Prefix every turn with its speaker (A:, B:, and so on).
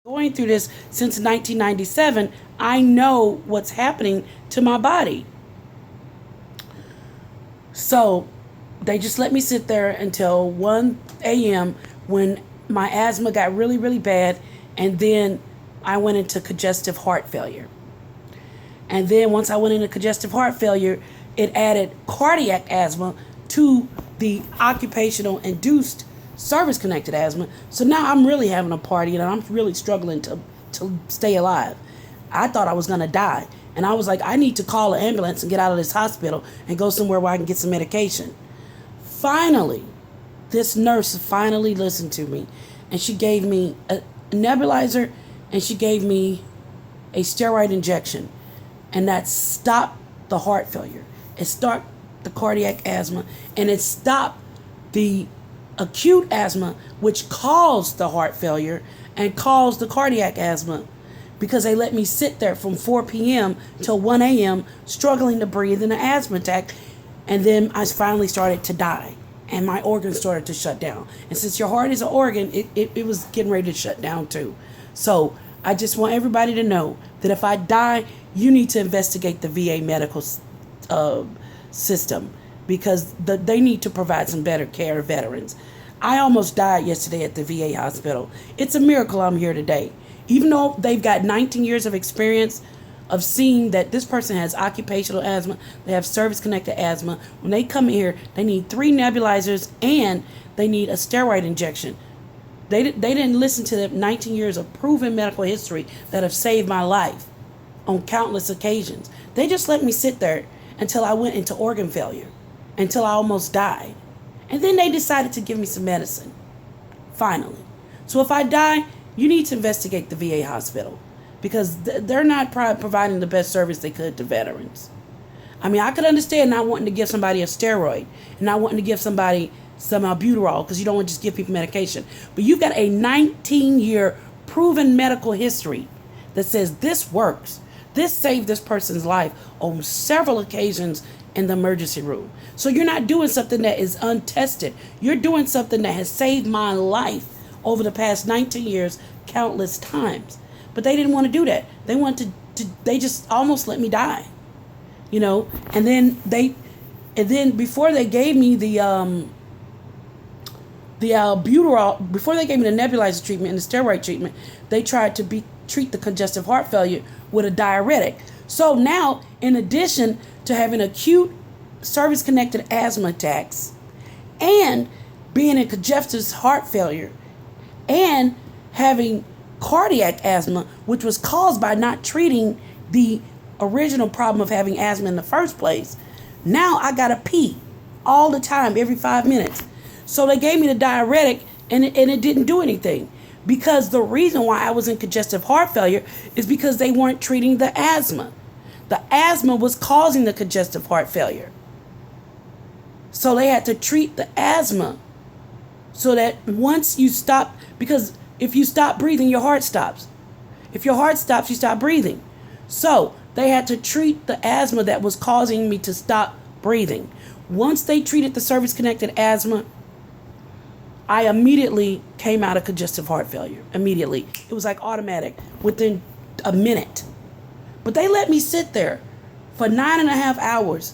A: going through this since 1997. I know what's happening to my body. So they just let me sit there until 1 a.m. when my asthma got really, really bad. And then I went into congestive heart failure. And then once I went into congestive heart failure, it added cardiac asthma to the occupational induced service connected asthma. So now I'm really having a party and I'm really struggling to stay alive. I thought I was going to die. And I was like, I need to call an ambulance and get out of this hospital and go somewhere where I can get some medication. Finally, this nurse finally listened to me, and she gave me a nebulizer and she gave me a steroid injection. And that stopped the heart failure. It stopped the cardiac asthma, and it stopped the acute asthma, which caused the heart failure and caused the cardiac asthma, because they let me sit there from 4 p.m. till 1 a.m. struggling to breathe in an asthma attack. And then I finally started to die, and my organs started to shut down. And since your heart is an organ, it was getting ready to shut down too. So I just want everybody to know that if I die, you need to investigate the VA medical system, because they need to provide some better care to veterans. I almost died yesterday at the VA hospital. It's a miracle I'm here today. Even though they've got 19 years of experience of seeing that this person has occupational asthma, they have service-connected asthma. When they come here, they need 3 nebulizers and they need a steroid injection. They didn't listen to the 19 years of proven medical history that have saved my life on countless occasions. They just let me sit there until I went into organ failure, until I almost died. And then they decided to give me some medicine, finally. So if I die, you need to investigate the VA hospital, because they're not providing the best service they could to veterans. I mean, I could understand not wanting to give somebody a steroid and not wanting to give somebody some albuterol, because you don't want to just give people medication. But you've got a 19-year proven medical history that says this works. This saved this person's life on several occasions in the emergency room. So you're not doing something that is untested. You're doing something that has saved my life over the past 19 years countless times. But they didn't want to do that. They wanted they just almost let me die. And then before they gave me the albuterol, before they gave me the nebulizer treatment and the steroid treatment, they tried to treat the congestive heart failure with a diuretic. So now, in addition to having acute service-connected asthma attacks and being in congestive heart failure and having cardiac asthma, which was caused by not treating the original problem of having asthma in the first place, now I gotta pee all the time, every 5 minutes. So they gave me the diuretic, and it didn't do anything. Because the reason why I was in congestive heart failure is because they weren't treating the asthma. The asthma was causing the congestive heart failure. So they had to treat the asthma, so that once you stop, because if you stop breathing, your heart stops. If your heart stops, you stop breathing. So they had to treat the asthma that was causing me to stop breathing. Once they treated the service-connected asthma, I immediately came out of congestive heart failure. Immediately. It was like automatic, within a minute. But they let me sit there for 9.5 hours